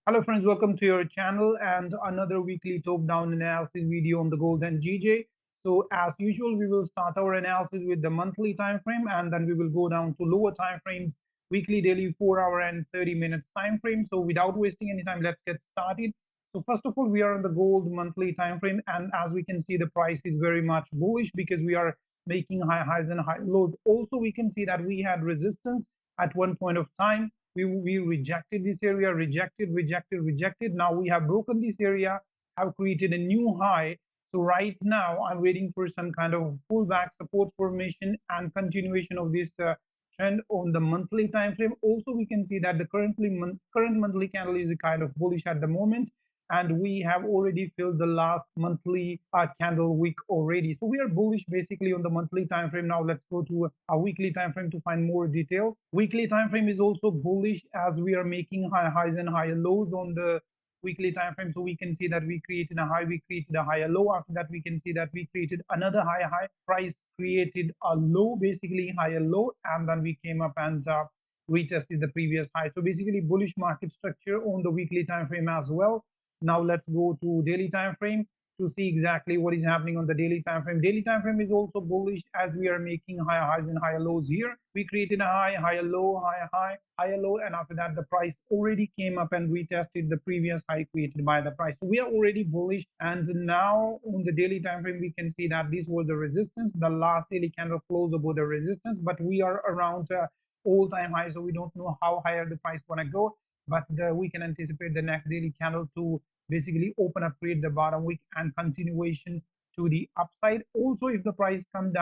Hello friends, welcome to your channel and another weekly top-down analysis video on the gold and GJ. So as usual, we will start our analysis with the monthly time frame and then we will go down to lower time frames, weekly, daily, 4 hour and 30 minutes time frame. So without wasting any time, let's get started. So first of all, we are on the gold monthly time frame, and as we can see, the price is very much bullish because we are making high highs and high lows. Also, we can see that we had resistance at one point of time. We rejected this area, rejected. Now we have broken this area, have created a new high. So right now I'm waiting for some kind of pullback, support formation, and continuation of this trend on the monthly time frame. Also, we can see that the current monthly candle is kind of bullish at the moment, and we have already filled the last monthly candle week already. So we are bullish basically on the monthly time frame. Now let's go to a weekly time frame to find more details. Weekly time frame is also bullish as we are making high highs and higher lows on the weekly time frame. So we can see that we created a high, we created a higher low. After that, we can see that we created another high, price created a low, basically higher low, and then we came up and retested the previous high. So basically bullish market structure on the weekly time frame as well. Now let's go to daily time frame to see exactly what is happening on the daily time frame. Daily time frame is also bullish as we are making higher highs and higher lows here. We created a high, higher low, higher low, and after that the price already came up and retested the previous high created by the price. So we are already bullish, and now on the daily time frame we can see that this was the resistance. The last daily candle closed above the resistance, but we are around all-time high, so we don't know how higher the price gonna go, but we can anticipate the next daily candle to basically open up, create the bottom wick and continuation to the upside. Also, if the price come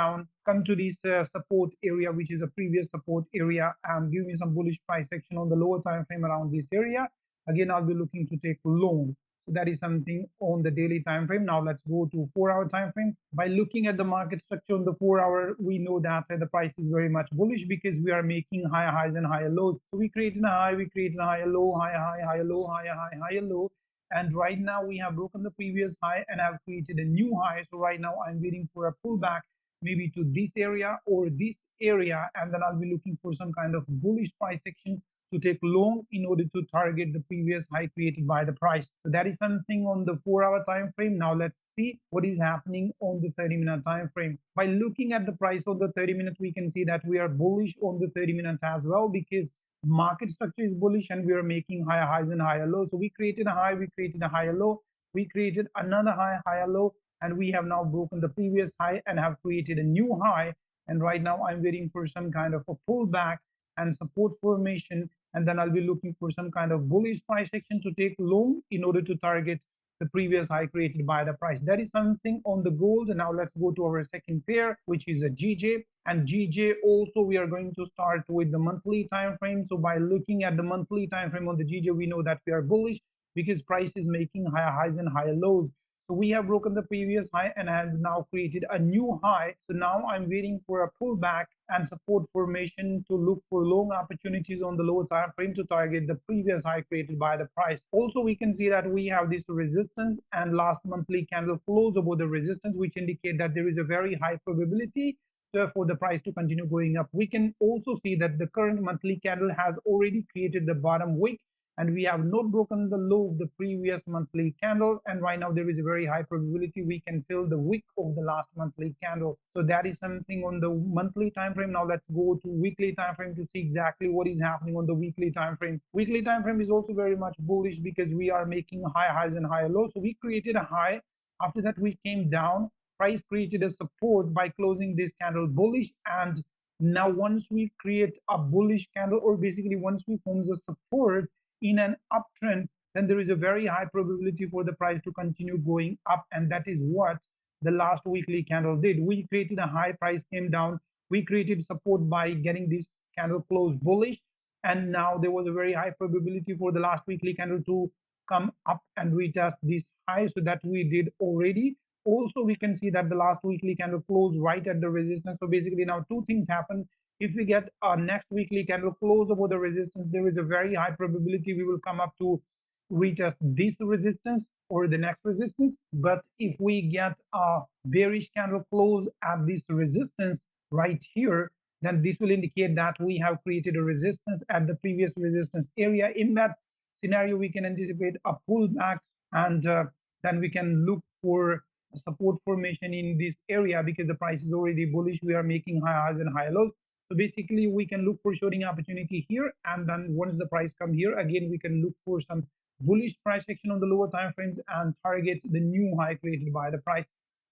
to this support area, which is a previous support area, and give me some bullish price action on the lower time frame around this area, again I'll be looking to take long. So that is something on the daily time frame. Now let's go to 4 hour time frame. By looking at the market structure on the 4 hour, we know that the price is very much bullish because we are making higher highs and higher lows. So we created a high, we created a higher low, higher low, higher low, and right now we have broken the previous high and have created a new high. So right now I'm waiting for a pullback, maybe to this area or this area, and then I'll be looking for some kind of bullish price action to take long in order to target the previous high created by the price. So that is something on the 4 hour time frame. Now let's see what is happening on the 30-minute time frame. By looking at the price on the 30-minute, we can see that we are bullish on the 30-minute as well, because market structure is bullish and we are making higher highs and higher lows. So we created a high, we created a higher low, we created another high, higher low, and we have now broken the previous high and have created a new high. And right now I'm waiting for some kind of a pullback and support formation, and then I'll be looking for some kind of bullish price action to take long in order to target the previous high created by the price. That is something on the gold. And now let's go to our second pair, which is a GJ. And GJ also we are going to start with the monthly time frame. So by looking at the monthly time frame on the GJ, we know that we are bullish because price is making higher highs and higher lows. So we have broken the previous high and have now created a new high. So now I'm waiting for a pullback and support formation to look for long opportunities on the lower time frame to target the previous high created by the price. Also, we can see that we have this resistance and last monthly candle close above the resistance, which indicate that there is a very high probability for the price to continue going up. We can also see that the current monthly candle has already created the bottom wick, and we have not broken the low of the previous monthly candle, and right now there is a very high probability we can fill the wick of the last monthly candle. So that is something on the monthly time frame. Now let's go to weekly time frame to see exactly what is happening on the weekly time frame. Weekly time frame is also very much bullish because we are making higher highs and higher lows. So we created a high, after that we came down, price created a support by closing this candle bullish, and now once we create a bullish candle, or basically once we form a support in an uptrend, then there is a very high probability for the price to continue going up, and that is what the last weekly candle did. We created a high, price came down, we created support by getting this candle closed bullish, and now there was a very high probability for the last weekly candle to come up and retest this high. So that we did already. Also, we can see that the last weekly candle closed right at the resistance. So basically now two things happen. If we get our next weekly candle close above the resistance, there is a very high probability we will come up to retest this resistance or the next resistance. But if we get a bearish candle close at this resistance right here, then this will indicate that we have created a resistance at the previous resistance area. In that scenario, we can anticipate a pullback, and then we can look for support formation in this area because the price is already bullish. We are making high highs and high lows. So basically, we can look for shorting opportunity here, and then once the price come here again, we can look for some bullish price action on the lower time frames and target the new high created by the price.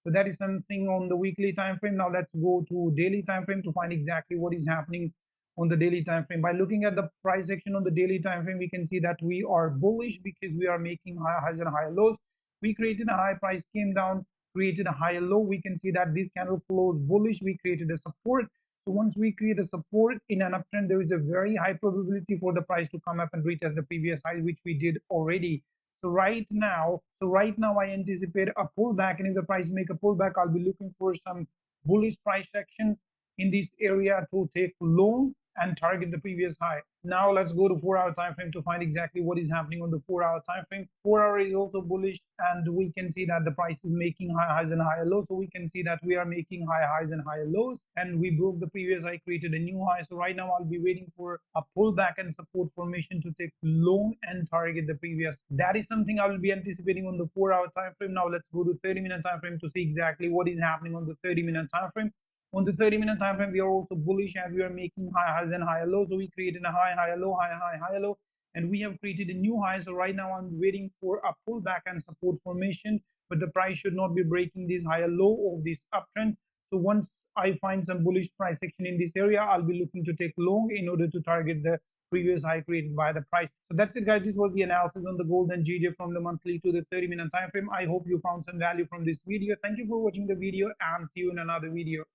So that is something on the weekly time frame. Now let's go to daily time frame to find exactly what is happening on the daily time frame. By looking at the price action on the daily time frame, we can see that we are bullish because we are making high highs and high lows. We created a high, price came down, created a higher low. We can see that this candle closed bullish. We created a support. So once we create a support in an uptrend, there is a very high probability for the price to come up and retest the previous high, which we did already. So right now, I anticipate a pullback, and if the price make a pullback, I'll be looking for some bullish price action in this area to take long and target the previous high. Now let's go to 4-hour time frame to find exactly what is happening on the 4-hour time frame. 4-hour is also bullish, and we can see that the price is making high highs and higher lows. So we can see that we are making high highs and higher lows, and we broke the previous high, created a new high. So right now I'll be waiting for a pullback and support formation to take long and target the previous. That is something I will be anticipating on the 4-hour time frame. Now let's go to 30-minute time frame to see exactly what is happening on the 30-minute time frame. On the 30-minute time frame, we are also bullish as we are making high highs and higher lows. So we created a high, higher low, high, high, higher low, and we have created a new high. So right now I'm waiting for a pullback and support formation, but the price should not be breaking this higher low of this uptrend. So once I find some bullish price action in this area, I'll be looking to take long in order to target the previous high created by the price. So that's it, guys. This was the analysis on the gold and GJ from the monthly to the 30-minute time frame. I hope you found some value from this video. Thank you for watching the video, and see you in another video.